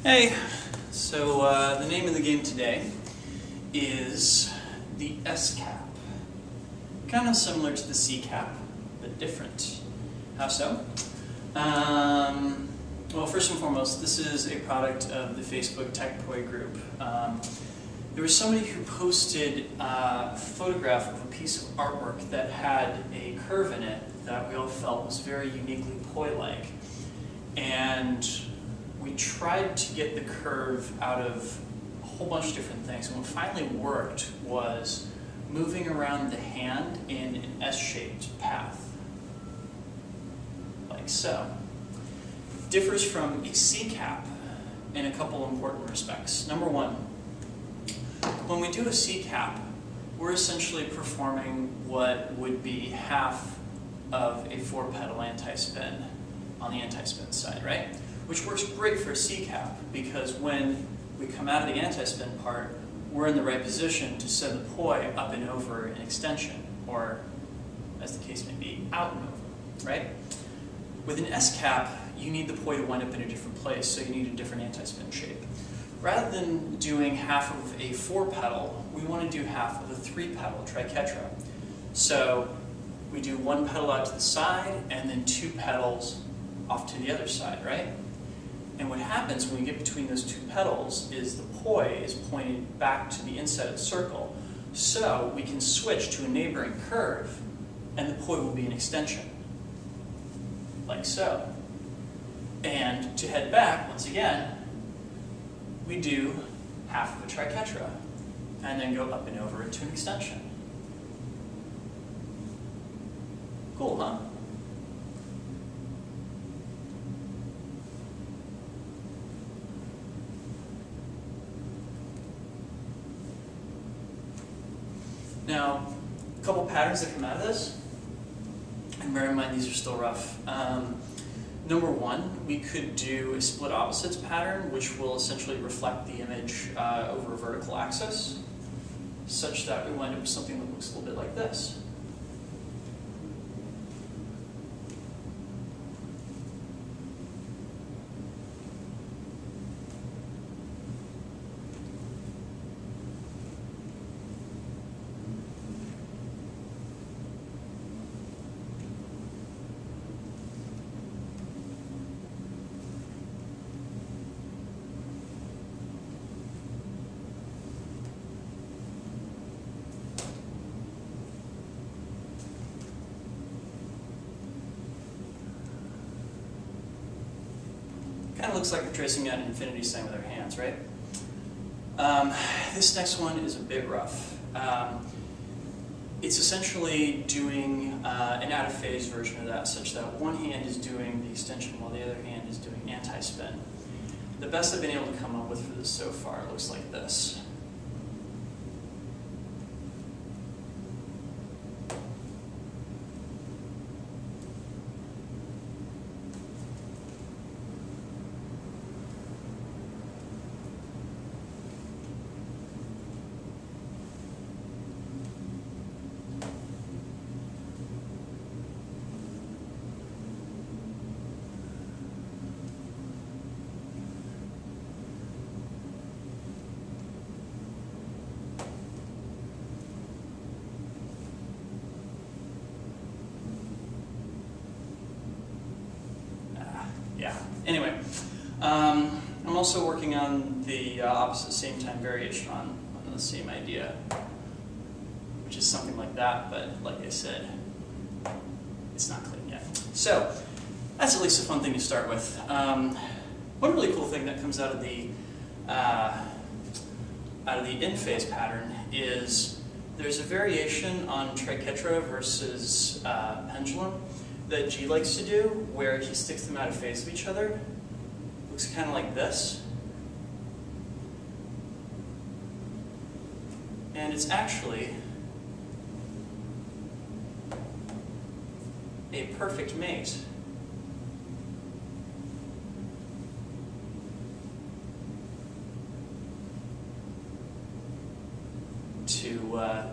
Hey, so the name of the game today is the S cap. Kind of similar to the C cap, but different. How so? Well, first and foremost, this is a product of the Facebook Tech Toy group. There was somebody who posted a photograph of a piece of artwork that had a curve in it that we all felt was very uniquely toy-like. And we tried to get the curve out of a whole bunch of different things. And what finally worked was moving around the hand in an S-shaped path, like so. It differs from a C cap in a couple important respects. Number one, when we do a C cap, we're essentially performing what would be half of a 4-pedal anti-spin on the anti-spin side, right? Which works great for a C cap because when we come out of the anti-spin part, we're in the right position to send the poi up and over an extension, or as the case may be, out and over, right? With an S cap, you need the poi to wind up in a different place, so you need a different anti-spin shape. Rather than doing half of a 4-pedal, we want to do half of a 3-pedal triquetra. So we do 1 pedal out to the side and then 2 pedals off to the other side, right? And what happens when we get between those 2 pedals is the poi is pointed back to the inside of the circle. So we can switch to a neighboring curve and the poi will be an extension, like so. And to head back, once again, we do half of a triquetra and then go up and over into an extension. Cool, huh? Now, a couple patterns that come out of this, and bear in mind these are still rough. Number one, we could do a split opposites pattern, which will essentially reflect the image over a vertical axis, such that we wind up with something that looks a little bit like this. Kind of looks like we're tracing out an infinity sign with our hands, right? This next one is a bit rough. It's essentially doing an out-of-phase version of that, such that one hand is doing the extension while the other hand is doing anti-spin. The best I've been able to come up with for this so far looks like this. Yeah. Anyway, I'm also working on the opposite same time variation on the same idea, which is something like that, but like I said, it's not clean yet. So that's at least a fun thing to start with. One really cool thing that comes out of the in-phase pattern is there's a variation on triquetra versus pendulum that G likes to do, where he sticks them out of phase of each other. Looks kind of like this. And it's actually a perfect mate.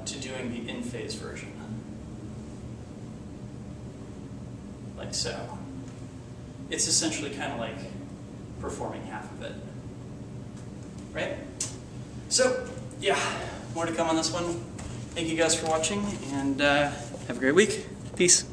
To doing the in-phase version. Like so. It's essentially kind of like performing half of it. So, yeah, more to come on this one. Thank you guys for watching, and have a great week. Peace.